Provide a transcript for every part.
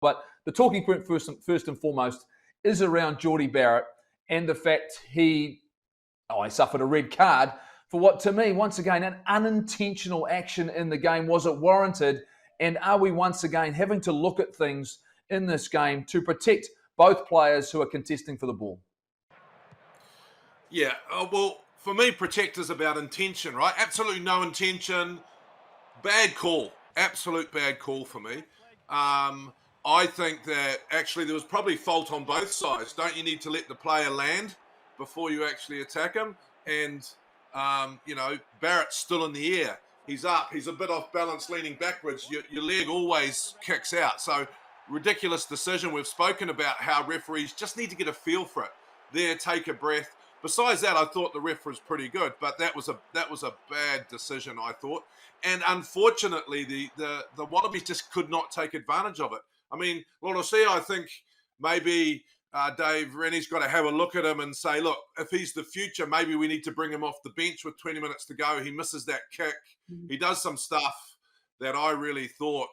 But the talking point first and foremost is around Jordie Barrett and the fact he suffered a red card for what, to me, once again, an unintentional action in the game. Was it warranted? And are we once again having to look at things in this game to protect both players who are contesting for the ball? Yeah, well, for me, protect is about intention, right? Absolutely no intention. Bad call. Absolute bad call for me. I think that actually there was probably fault on both sides. Don't you need to let the player land before you actually attack him? And, Barrett's still in the air. He's up. He's a bit off balance, leaning backwards. Your leg always kicks out. So, ridiculous decision. We've spoken about how referees just need to get a feel for it. There, take a breath. Besides that, I thought the ref was pretty good, but that was a bad decision, I thought. And unfortunately, the Wallabies just could not take advantage of it. I mean, Lordosia, I think maybe Dave Rennie's got to have a look at him and say, look, if he's the future, maybe we need to bring him off the bench with 20 minutes to go. He misses that kick. He does some stuff that I really thought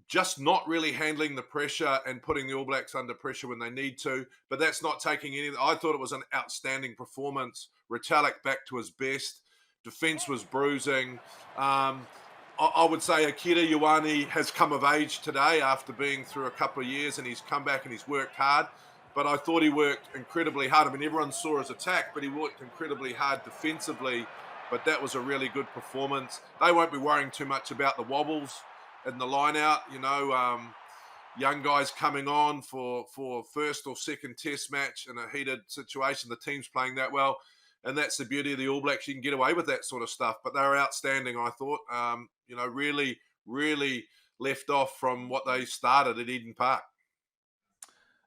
just not really handling the pressure and putting the All Blacks under pressure when they need to. But that's not taking any. I thought it was an outstanding performance. Retallick back to his best. Defence was bruising. I would say Akira Ioane has come of age today after being through a couple of years, and he's come back and he's worked hard. But I thought he worked incredibly hard. I mean, everyone saw his attack, but he worked incredibly hard defensively. But that was a really good performance. They won't be worrying too much about the wobbles in the line out. Young guys coming on for first or second test match in a heated situation. The team's playing that well. And that's the beauty of the All Blacks. You can get away with that sort of stuff. But they were outstanding, I thought. Really, really left off from what they started at Eden Park.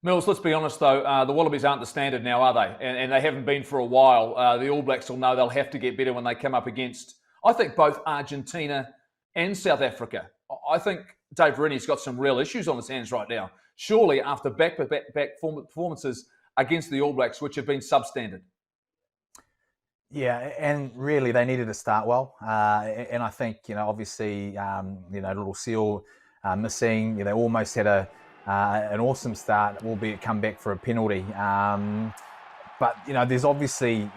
Mills, let's be honest, though. The Wallabies aren't the standard now, are they? And they haven't been for a while. The All Blacks will know they'll have to get better when they come up against, I think, both Argentina and South Africa. I think Dave Rennie's got some real issues on his hands right now. Surely after back-to-back performances against the All Blacks, which have been substandard. Yeah, and really they needed to start well. And I think, obviously, Little Seal missing. They almost had an awesome start, albeit come back for a penalty. But, there's obviously,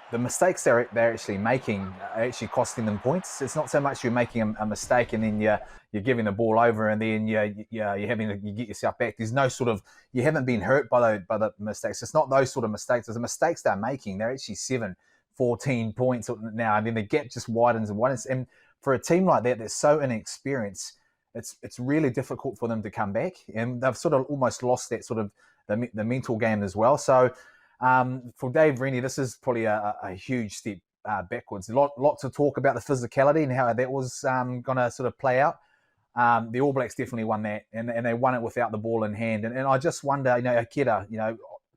the mistakes they're actually making are actually costing them points. It's not so much you're making a mistake and then you're giving the ball over and then you're having to get yourself back. There's no sort of, you haven't been hurt by the mistakes. It's not those sort of mistakes. It's the mistakes they're making. They're actually 14 points now, and then the gap just widens and widens. And for a team like that, that's so inexperienced, it's really difficult for them to come back. And they've sort of almost lost that sort of the mental game as well. So for Dave Rennie, this is probably a huge step backwards. Lots of talk about the physicality and how that was going to sort of play out. The All Blacks definitely won that, and they won it without the ball in hand. And I just wonder, Akira,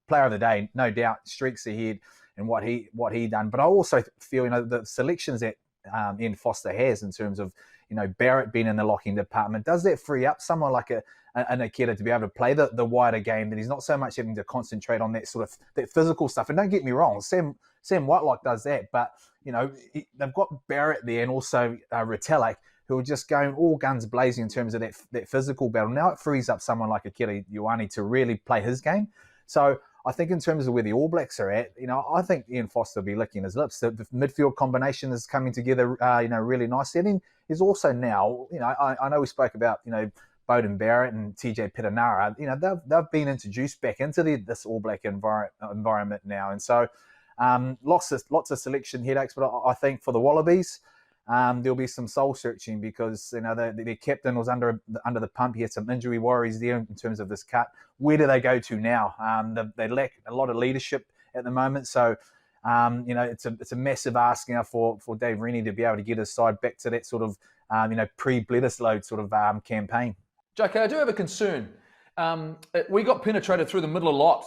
player of the day, no doubt, streaks ahead and what he done. But I also feel, the selections that Ian Foster has in terms of, Barrett being in the locking department, does that free up someone like an Akira to be able to play the wider game, that he's not so much having to concentrate on that sort of that physical stuff. And don't get me wrong, Sam Whitelock does that, but they've got Barrett there and also Retallick, who are just going all guns blazing in terms of that physical battle. Now it frees up someone like Akira Ioane to really play his game. So I think in terms of where the All Blacks are at, I think Ian Foster will be licking his lips. The midfield combination is coming together, really nicely. And then there's also now, I know we spoke about, Beauden Barrett and TJ Perenara. They've been introduced back into this All Black environment now. And so lots of selection headaches. But I think for the Wallabies, there'll be some soul searching because their captain was under the pump. He had some injury worries there in terms of this cut. Where do they go to now? They lack a lot of leadership at the moment. So it's a massive ask now for Dave Rennie to be able to get his side back to that sort of pre-Bledisloe sort of campaign. JK, I do have a concern. We got penetrated through the middle a lot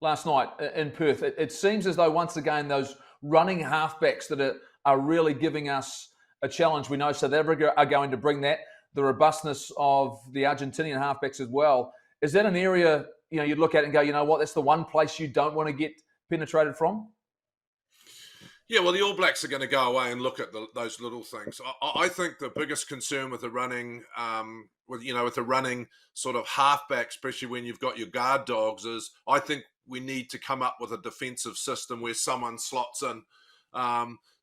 last night in Perth. It seems as though once again those running halfbacks that are really giving us a challenge. We know South Africa are going to bring that, the robustness of the Argentinian halfbacks as well. Is that an area, you'd look at it and go, that's the one place you don't want to get penetrated from? Yeah, well, the All Blacks are going to go away and look at those little things. I think the biggest concern with the running, with the running sort of halfback, especially when you've got your guard dogs, is I think we need to come up with a defensive system where someone slots in.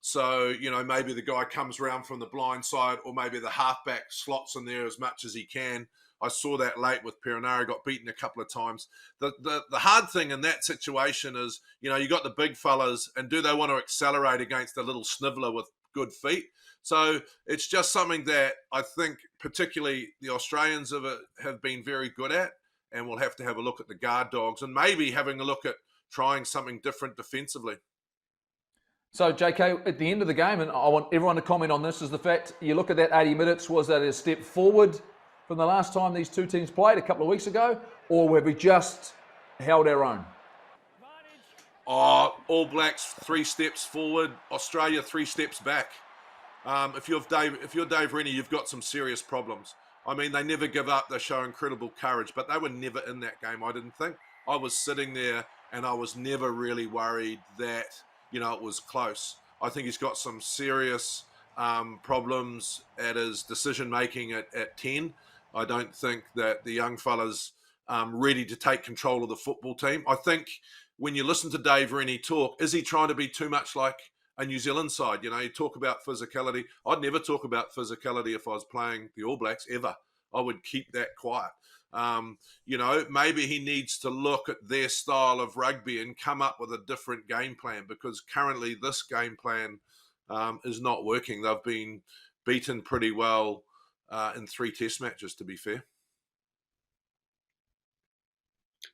So maybe the guy comes around from the blind side, or maybe the halfback slots in there as much as he can. I saw that late with Perenara, got beaten a couple of times. The hard thing in that situation is, you got the big fellas, and do they want to accelerate against a little sniveler with good feet? So it's just something that I think particularly the Australians have been very good at, and we'll have to have a look at the guard dogs and maybe having a look at trying something different defensively. So, JK, at the end of the game, and I want everyone to comment on this, is the fact you look at that 80 minutes, was that a step forward from the last time these two teams played a couple of weeks ago, or have we just held our own? All Blacks 3 steps forward, Australia 3 steps back. If you're Dave Rennie, you've got some serious problems. I mean, they never give up. They show incredible courage, but they were never in that game, I didn't think. I was sitting there and I was never really worried that, it was close. I think he's got some serious problems at his decision-making at 10. I don't think that the young fella's ready to take control of the football team. I think when you listen to Dave Rennie talk, is he trying to be too much like a New Zealand side? You talk about physicality. I'd never talk about physicality if I was playing the All Blacks, ever. I would keep that quiet. Maybe he needs to look at their style of rugby and come up with a different game plan, because currently this game plan is not working. They've been beaten pretty well in 3 test matches, to be fair.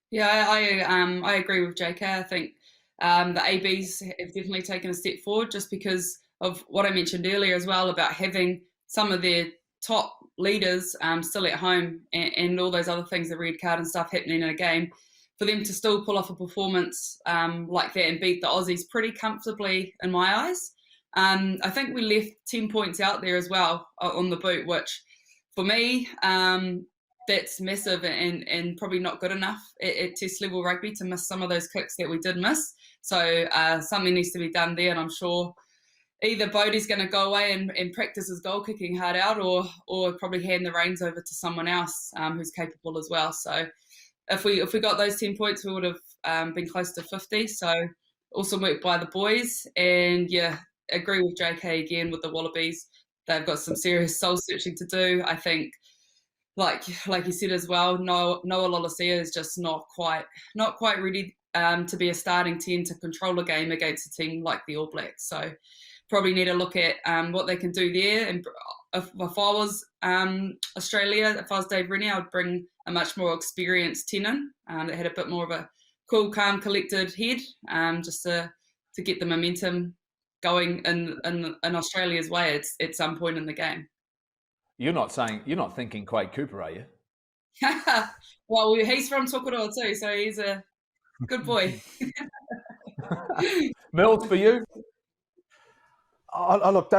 Yeah, I agree with JK. I think the ABs have definitely taken a step forward, just because of what I mentioned earlier as well about having some of their top leaders still at home, and all those other things, the red card and stuff happening in a game. For them to still pull off a performance like that and beat the Aussies pretty comfortably, in my eyes. I think we left 10 points out there as well on the boot, which for me, that's massive and probably not good enough at test level rugby to miss some of those kicks that we did miss. So something needs to be done there, and I'm sure either Bodie's going to go away and practice his goal kicking hard out, or probably hand the reins over to someone else who's capable as well. So if we got those 10 points, we would have been close to 50. So awesome work by the boys. And yeah, agree with JK again with the Wallabies. They've got some serious soul searching to do. I think, like you said as well, Noah Lolesio is just not quite ready to be a starting 10 to control a game against a team like the All Blacks. So probably need to look at what they can do there. And if I was Australia, if I was Dave Rennie, I would bring a much more experienced 10 in that had a bit more of a cool, calm, collected head, just to get the momentum going in Australia's way at some point in the game. You're not thinking Quade Cooper, are you? Well, he's from Tokoroa too, so he's a good boy. Mills, for you? Look,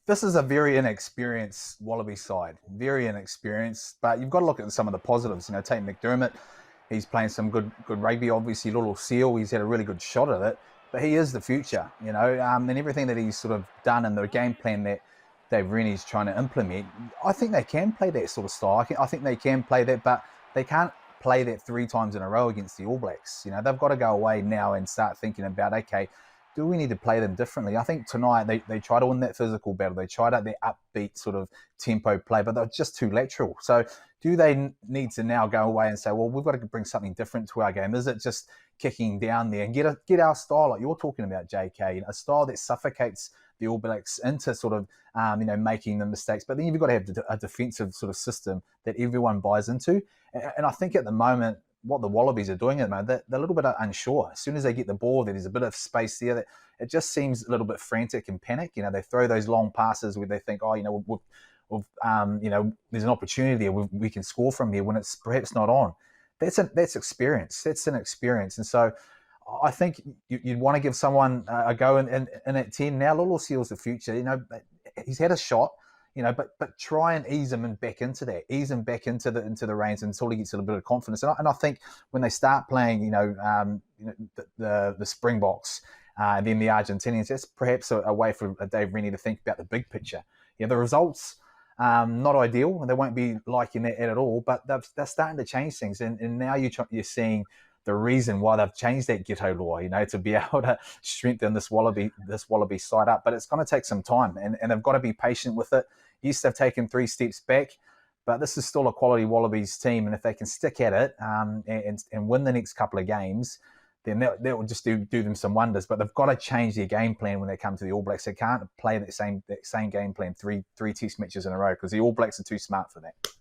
this is a very inexperienced Wallaby side, very inexperienced, but you've got to look at some of the positives. Take McDermott, he's playing some good rugby. Obviously, Little Seal, he's had a really good shot at it, but he is the future, and everything that he's sort of done in the game plan that Dave Rennie's trying to implement, I think they can play that sort of style. I think they can play that, but they can't play that 3 times in a row against the All Blacks. They've got to go away now and start thinking about, okay, do we need to play them differently? I think tonight they try to win that physical battle. They tried out their upbeat sort of tempo play, but they're just too lateral. So do they need to now go away and say, well, we've got to bring something different to our game? Is it just kicking down there and get our style like you're talking about, JK, a style that suffocates the All Blacks into sort of, making the mistakes. But then you've got to have a defensive sort of system that everyone buys into. And I think at the moment, what the Wallabies are doing at the moment, they're a little bit unsure. As soon as they get the ball, there's a bit of space there. That it just seems a little bit frantic and panic. They throw those long passes where they think, there's an opportunity there. We can score from here when it's perhaps not on. That's experience. That's an experience. And so I think you'd want to give someone a go in at 10 now. Little Seal's the future. He's had a shot. But try and ease him back into that. Ease him back into the reins until he gets a little bit of confidence. And I think when they start playing, the Springboks, and then the Argentinians. That's perhaps a way for Dave Rennie to think about the big picture. The results, not ideal. They won't be liking that at all, but they're starting to change things. And now you're seeing the reason why they've changed that ghetto law, to be able to strengthen this Wallaby side up. But it's going to take some time, and they've got to be patient with it. Yes, they've taken 3 steps back, but this is still a quality Wallabies team. And if they can stick at it and win the next couple of games, then that will just do them some wonders. But they've got to change their game plan when they come to the All Blacks. They can't play that same game plan three test matches in a row, because the All Blacks are too smart for that.